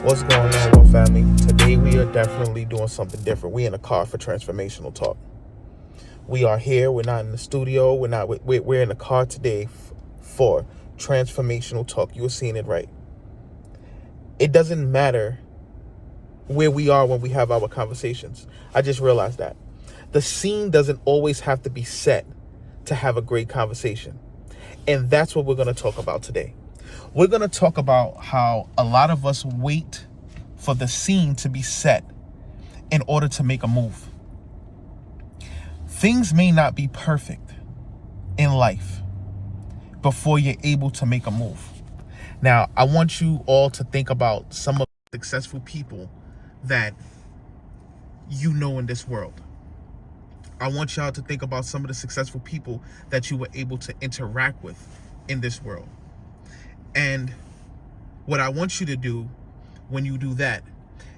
What's going on, well, family? Today we are definitely doing something different. We in a car for Transformational Talk. We are here. We're not in the studio. We're in the car today for Transformational Talk. You are seeing it right. It doesn't matter where we are when we have our conversations. I just realized that. The scene doesn't always have to be set to have a great conversation. And that's what we're going to talk about today. We're going to talk about how a lot of us wait for the scene to be set in order to make a move. Things may not be perfect in life before you're able to make a move. Now, I want you all to think about some of the successful people that you know in this world. I want y'all to think about some of the successful people that you were able to interact with in this world. And what I want you to do when you do that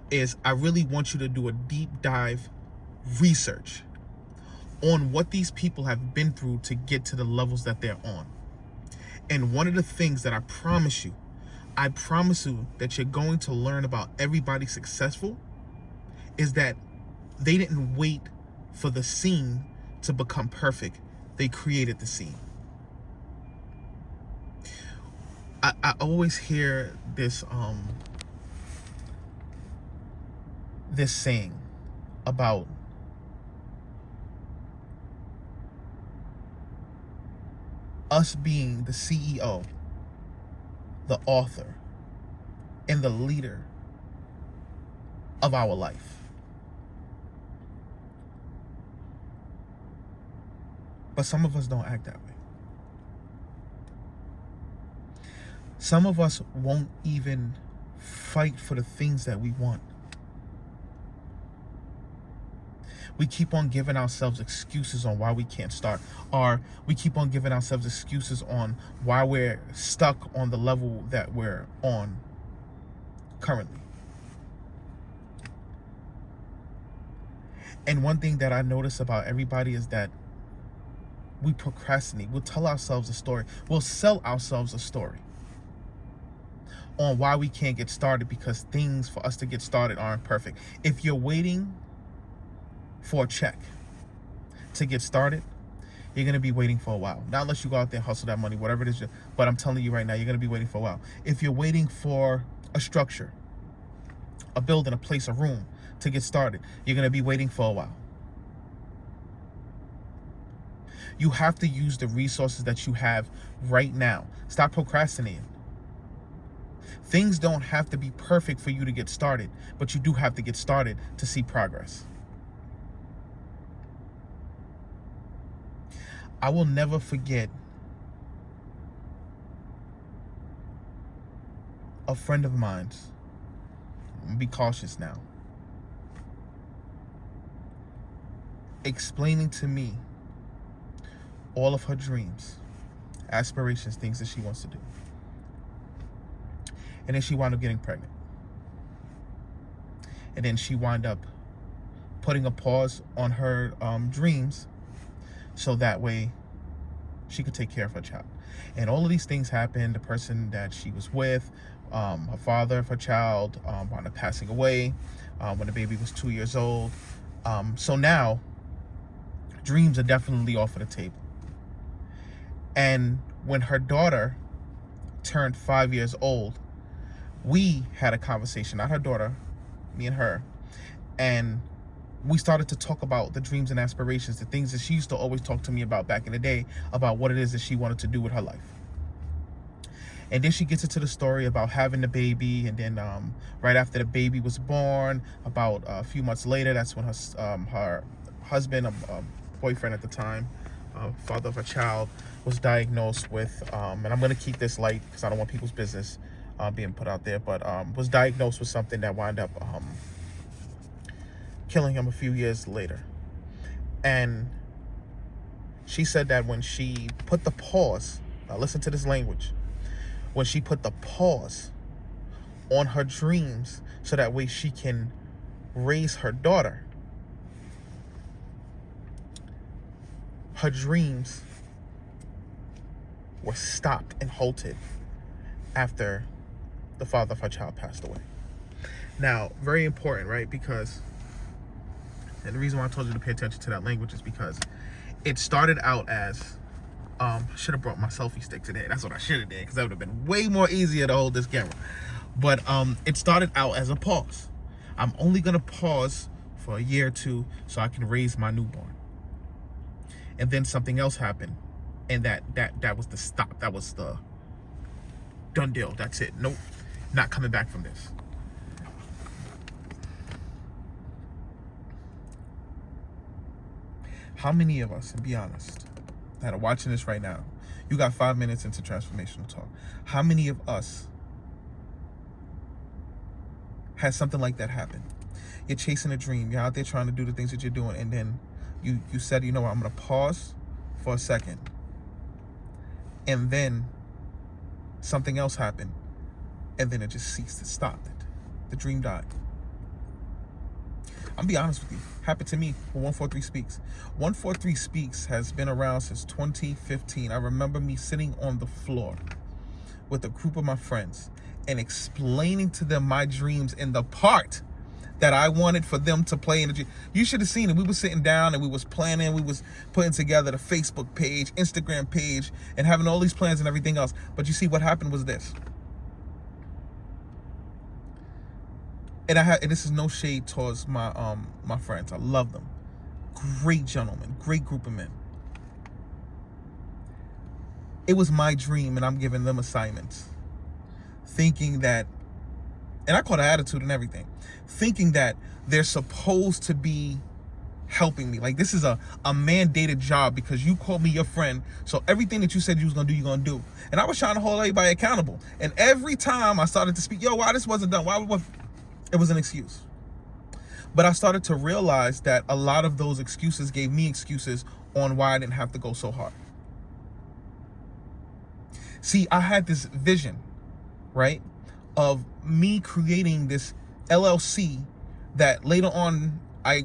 is I really want you to do a deep dive research on what these people have been through to get to the levels that they're on. And one of the things that I promise you that you're going to learn about everybody successful is that they didn't wait for the scene to become perfect. They created the scene. I always hear this saying about us being the CEO, the author, and the leader of our life. But some of us don't act that way. Some of us won't even fight for the things that we want. We keep on giving ourselves excuses on why we can't start, or we keep on giving ourselves excuses on why we're stuck on the level that we're on currently. And one thing that I notice about everybody is that we procrastinate. We'll tell ourselves a story. We'll sell ourselves a story on why we can't get started because things for us to get started aren't perfect. If you're waiting for a check to get started, you're going to be waiting for a while. Not unless you go out there and hustle that money, whatever it is. But I'm telling you right now, you're going to be waiting for a while. If you're waiting for a structure, a building, a place, a room to get started, you're going to be waiting for a while. You have to use the resources that you have right now. Stop procrastinating. Things don't have to be perfect for you to get started, but you do have to get started to see progress. I will never forget a friend of mine's. Be cautious now. Explaining to me all of her dreams, aspirations, things that she wants to do. And then she wound up getting pregnant. And then she wound up putting a pause on her dreams so that way she could take care of her child. And all of these things happened. The person that she was with, her father of her child, wound up passing away when the baby was 2 years old. So now, dreams are definitely off of the table. And when her daughter turned 5 years old, we had a conversation, not her daughter, me and her, and we started to talk about the dreams and aspirations, the things that she used to always talk to me about back in the day, about what it is that she wanted to do with her life. And then she gets into the story about having the baby, and then right after the baby was born, about a few months later, that's when her husband, boyfriend at the time, father of her child, was diagnosed with, and I'm going to keep this light because I don't want people's business being put out there, but was diagnosed with something that wound up killing him a few years later. And she said that when she put the pause, now listen to this language, when she put the pause on her dreams so that way she can raise her daughter, her dreams were stopped and halted after the father of her child passed away. Now, very important, right? Because, and the reason why I told you to pay attention to that language is because it started out as, should have brought my selfie stick today. That's what I should have did, because that would have been way more easier to hold this camera. But it started out as a pause. I'm only gonna pause for a year or two so I can raise my newborn. And then something else happened, and that was the stop. That was the done deal. That's it. Nope, not coming back from this. How many of us, and be honest, that are watching this right now, you got 5 minutes into Transformational Talk. How many of us has something like that happen? You're chasing a dream. You're out there trying to do the things that you're doing, and then you said, you know what, I'm going to pause for a second. And then something else happened, and then it just ceased. It stopped. The dream died. I'm gonna be honest with you. Happened to me with 143 Speaks. 143 Speaks has been around since 2015. I remember me sitting on the floor with a group of my friends and explaining to them my dreams and the part that I wanted for them to play in the dream. You should have seen it. We were sitting down and we was planning. We was putting together the Facebook page, Instagram page, and having all these plans and everything else. But you see, what happened was this. And this is no shade towards my my friends. I love them. Great gentlemen, great group of men. It was my dream, and I'm giving them assignments, thinking that, and I call it attitude and everything, thinking that they're supposed to be helping me. Like, this is a mandated job because you called me your friend, so everything that you said you was gonna do, you're gonna do. And I was trying to hold everybody accountable. And every time I started to speak, why this wasn't done? It was an excuse. But I started to realize that a lot of those excuses gave me excuses on why I didn't have to go so hard. See, I had this vision, right, of me creating this LLC that later on I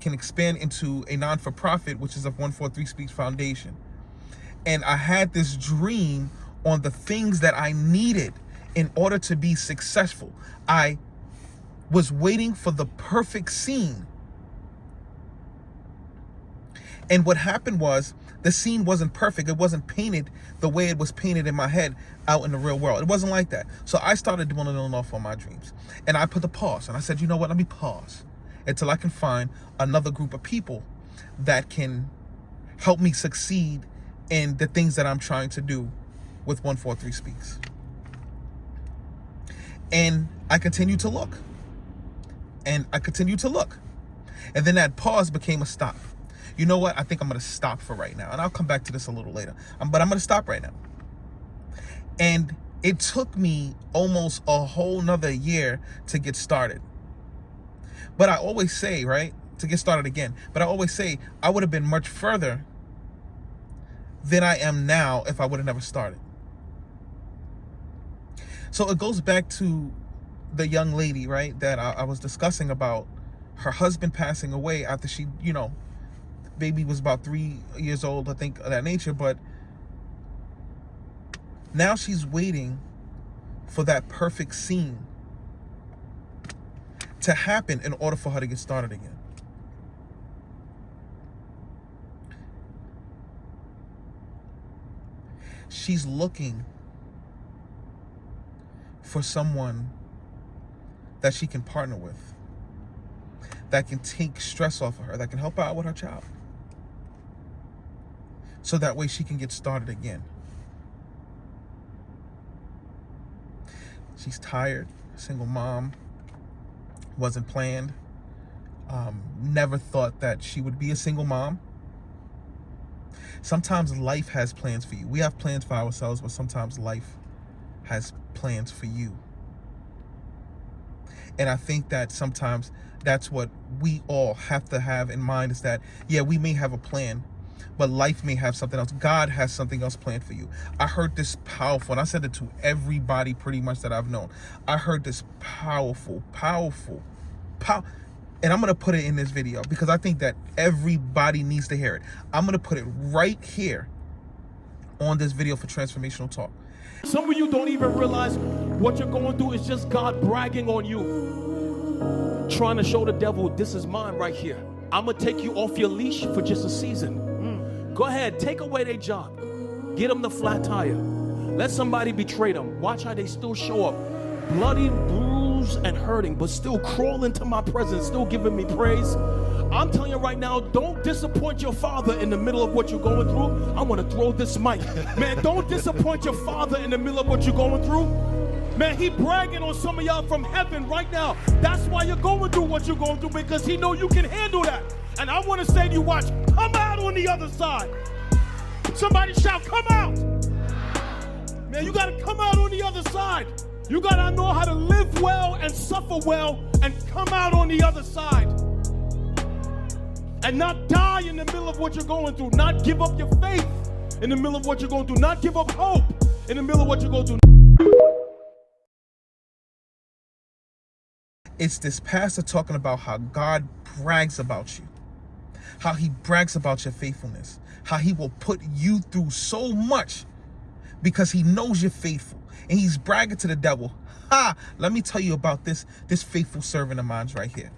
can expand into a non-for-profit, which is a 143 Speaks Foundation. And I had this dream on the things that I needed in order to be successful. I was waiting for the perfect scene. And what happened was, the scene wasn't perfect. It wasn't painted the way it was painted in my head out in the real world. It wasn't like that. So I started dwelling off on my dreams. And I put the pause. And I said, you know what? Let me pause until I can find another group of people that can help me succeed in the things that I'm trying to do with 143 Speaks. And I continued to look. And I continued to look. And then that pause became a stop. You know what? I think I'm going to stop for right now. And I'll come back to this a little later. But I'm going to stop right now. And it took me almost a whole nother year to get started. But I always say, right, to get started again. But I always say I would have been much further than I am now if I would have never started. So it goes back to the young lady, right, that I was discussing about her husband passing away after she, baby was about 3 years old, I think, of that nature. But now she's waiting for that perfect scene to happen in order for her to get started again. She's looking for someone that she can partner with, that can take stress off of her, that can help her out with her child, so that way she can get started again. She's tired, single mom, wasn't planned, never thought that she would be a single mom. Sometimes life has plans for you. We have plans for ourselves, but sometimes life has plans for you. And I think that sometimes that's what we all have to have in mind, is that, yeah, we may have a plan, but life may have something else. God has something else planned for you. I heard this powerful, and I said it to everybody pretty much that I've known. I heard this powerful, and I'm going to put it in this video because I think that everybody needs to hear it. I'm going to put it right here on this video for Transformational Talk. Some of you don't even realize what you're going through is just God bragging on you. trying to show the devil, this is mine right here. I'm going to take you off your leash for just a season. Go ahead, take away their job. Get them the flat tire. Let somebody betray them. Watch how they still show up. Bloody, bruised, and hurting, but still crawl into my presence, still giving me praise. I'm telling you right now, don't disappoint your father in the middle of what you're going through. I want to throw this mic. Man, don't disappoint your father in the middle of what you're going through. Man, he bragging on some of y'all from heaven right now. That's why you're going through what you're going through, because he know you can handle that. And I want to say to you, watch, come out on the other side. Somebody shout, come out. Man, you got to come out on the other side. You got to know how to live well and suffer well and come out on the other side. And not die in the middle of what you're going through. Not give up your faith in the middle of what you're going through. Not give up hope in the middle of what you're going through. It's this pastor talking about how God brags about you. How he brags about your faithfulness. How he will put you through so much because he knows you're faithful. And he's bragging to the devil. Let me tell you about this faithful servant of mine right here.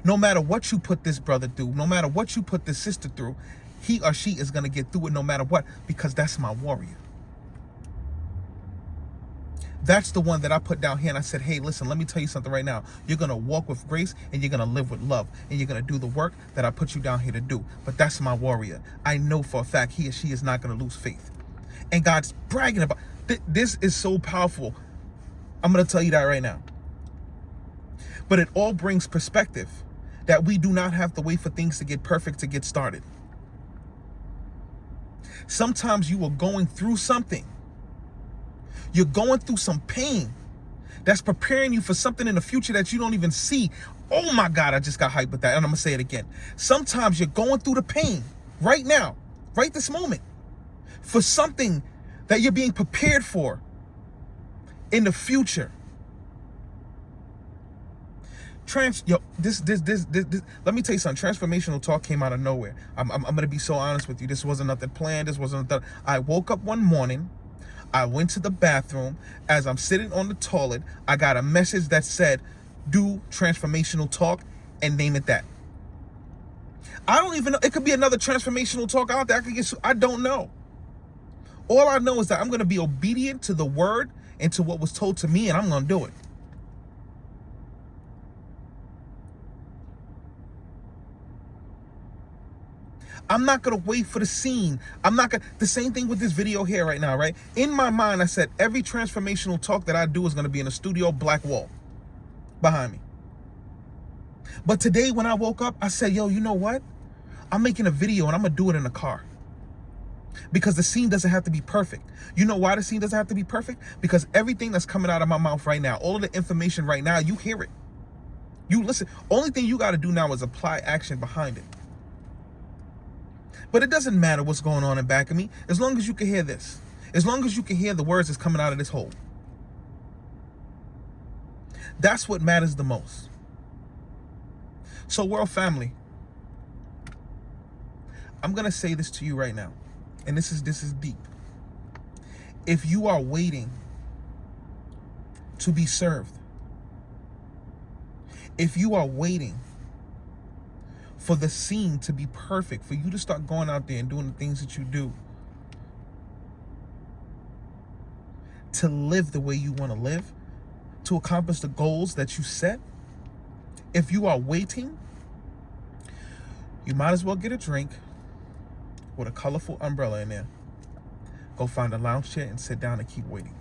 No matter what you put this brother through, no matter what you put this sister through, he or she is going to get through it no matter what, because that's my warrior. That's the one that I put down here and I said, hey, listen, let me tell you something right now. You're going to walk with grace and you're going to live with love and you're going to do the work that I put you down here to do. But that's my warrior. I know for a fact he or she is not going to lose faith. And God's bragging about this is so powerful. I'm going to tell you that right now. But it all brings perspective that we do not have to wait for things to get perfect to get started. Sometimes you are going through something. You're going through some pain that's preparing you for something in the future that you don't even see. Oh my God, I just got hyped with that. And I'm going to say it again. Sometimes you're going through the pain right now, right this moment, for something that you're being prepared for in the future. Let me tell you something. Transformational Talk came out of nowhere. I'm going to be so honest with you. This wasn't nothing planned. This wasn't nothing. I woke up one morning. I went to the bathroom. As I'm sitting on the toilet, I got a message that said, do Transformational Talk and name it that. I don't even know. It could be another Transformational Talk out there. I don't know. All I know is that I'm going to be obedient to the word and to what was told to me, and I'm going to do it. I'm not going to wait for the scene. The same thing with this video here right now, right? In my mind, I said every Transformational Talk that I do is going to be in a studio, black wall behind me. But today when I woke up, I said, yo, you know what? I'm making a video and I'm going to do it in a car. Because the scene doesn't have to be perfect. You know why the scene doesn't have to be perfect? Because everything that's coming out of my mouth right now, all of the information right now, you hear it. You listen. Only thing you got to do now is apply action behind it. But it doesn't matter what's going on in back of me, as long as you can hear this. As long as you can hear the words that's coming out of this hole. That's what matters the most. So, world family, I'm going to say this to you right now. And this is deep. If you are waiting to be served, if you are waiting for the scene to be perfect, for you to start going out there and doing the things that you do, to live the way you want to live, to accomplish the goals that you set, if you are waiting, you might as well get a drink with a colorful umbrella in there. Go find a lounge chair and sit down and keep waiting.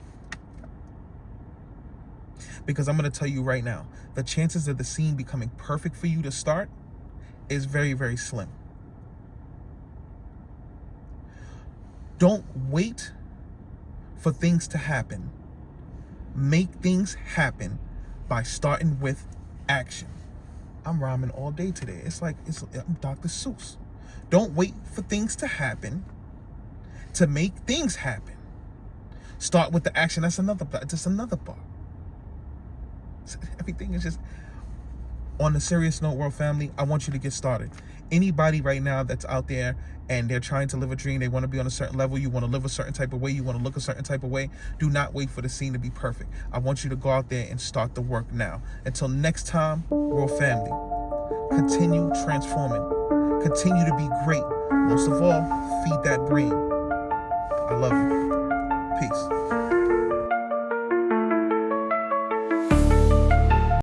Because I'm going to tell you right now, the chances of the scene becoming perfect for you to start is very, very slim. Don't wait for things to happen. Make things happen by starting with action. I'm rhyming all day today. I'm Dr. Seuss. Don't wait for things to happen to make things happen. Start with the action. That's another part. Everything is just, on a serious note, world family, I want you to get started. anybody right now that's out there and they're trying to live a dream, they want to be on a certain level, you want to live a certain type of way, you want to look a certain type of way, do not wait for the scene to be perfect. I want you to go out there and start the work now. Until next time, World Family, continue transforming. Continue to be great. Most of all, feed that brain. I love you. Peace.